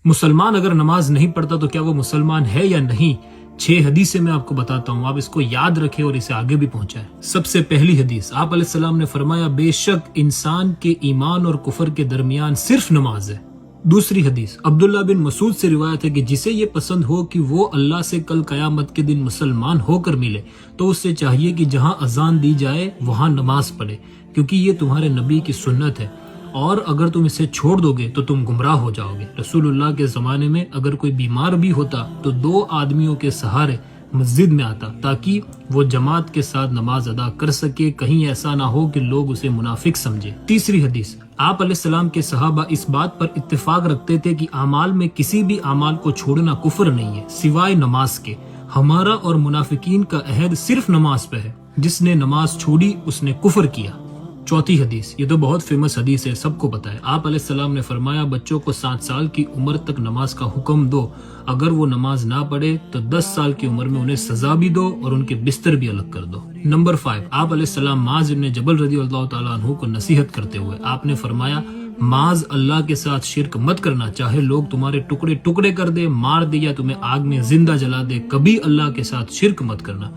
مسلمان اگر نماز نہیں پڑھتا تو کیا وہ مسلمان ہے یا نہیں؟ 6 حدیثیں میں آپ کو بتاتا ہوں، آپ اس کو یاد رکھیں اور اسے آگے بھی پہنچائیں۔ سب سے پہلی حدیث، آپ علیہ السلام نے فرمایا بے شک انسان کے ایمان اور کفر کے درمیان صرف نماز ہے۔ دوسری حدیث، عبداللہ بن مسعود سے روایت ہے کہ جسے یہ پسند ہو کہ وہ اللہ سے کل قیامت کے دن مسلمان ہو کر ملے تو اس سے چاہیے کہ جہاں اذان دی جائے وہاں نماز پڑھے، کیونکہ یہ تمہارے نبی کی سنت ہے، اور اگر تم اسے چھوڑ دو گے تو تم گمراہ ہو جاؤ گے۔ رسول اللہ کے زمانے میں اگر کوئی بیمار بھی ہوتا تو 2 آدمیوں کے سہارے مسجد میں آتا تاکہ وہ جماعت کے ساتھ نماز ادا کر سکے، کہیں ایسا نہ ہو کہ لوگ اسے منافق سمجھے۔ تیسری حدیث، آپ علیہ السلام کے صحابہ اس بات پر اتفاق رکھتے تھے کہ اعمال میں کسی بھی اعمال کو چھوڑنا کفر نہیں ہے سوائے نماز کے۔ ہمارا اور منافقین کا عہد صرف نماز پہ ہے، جس نے نماز چھوڑی اس نے کفر کیا۔ چوتھی حدیث، یہ تو بہت فیمس حدیث ہے، سب کو پتہ ہے۔ آپ علیہ السلام نے فرمایا بچوں کو 7 سال کی عمر تک نماز کا حکم دو، اگر وہ نماز نہ پڑھے تو 10 سال کی عمر میں انہیں سزا بھی دو اور ان کے بستر بھی الگ کر دو۔ نمبر 5، آپ علیہ السلام معاذ بن جبل رضی اللہ تعالیٰ عنہ کو نصیحت کرتے ہوئے آپ نے فرمایا معاذ اللہ کے ساتھ شرک مت کرنا، چاہے لوگ تمہارے ٹکڑے ٹکڑے کر دے، مار دے یا تمہیں آگ میں زندہ جلا دے، کبھی اللہ کے ساتھ شرک مت کرنا۔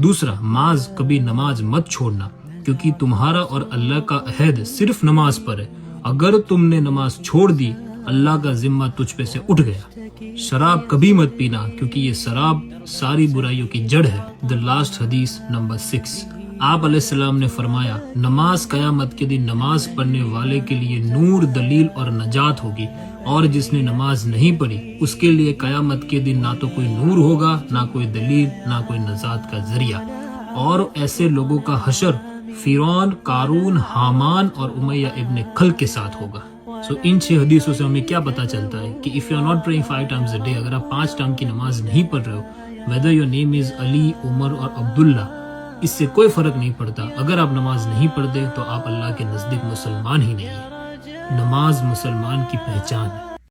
دوسرا، معاذ کبھی نماز مت چھوڑنا، کیونکہ تمہارا اور اللہ کا عہد صرف نماز پر ہے، اگر تم نے نماز چھوڑ دی اللہ کا ذمہ تجھ پہ سے اٹھ گیا۔ شراب کبھی مت پینا، کیونکہ یہ شراب ساری برائیوں کی جڑ ہے۔ دی لاسٹ حدیث نمبر 6، آپ علیہ السلام نے فرمایا نماز قیامت کے دن نماز پڑھنے والے کے لیے نور، دلیل اور نجات ہوگی، اور جس نے نماز نہیں پڑھی اس کے لیے قیامت کے دن نہ تو کوئی نور ہوگا، نہ کوئی دلیل، نہ کوئی نجات کا ذریعہ، اور ایسے لوگوں کا حشر فرعون، قارون، حامان اور امیہ ابن خلق کے ساتھ ہوگا۔ ان 6 حدیثوں سے ہمیں کیا پتا چلتا ہے کہ if you are not praying 5 times a day، اگر آپ 5 ٹائم کی نماز نہیں پڑھ رہے ہو، whether your name is علی، عمر اور عبداللہ، اس سے کوئی فرق نہیں پڑتا، اگر آپ نماز نہیں پڑھتے تو آپ اللہ کے نزدیک مسلمان ہی نہیں ہیں۔ نماز مسلمان کی پہچان ہے۔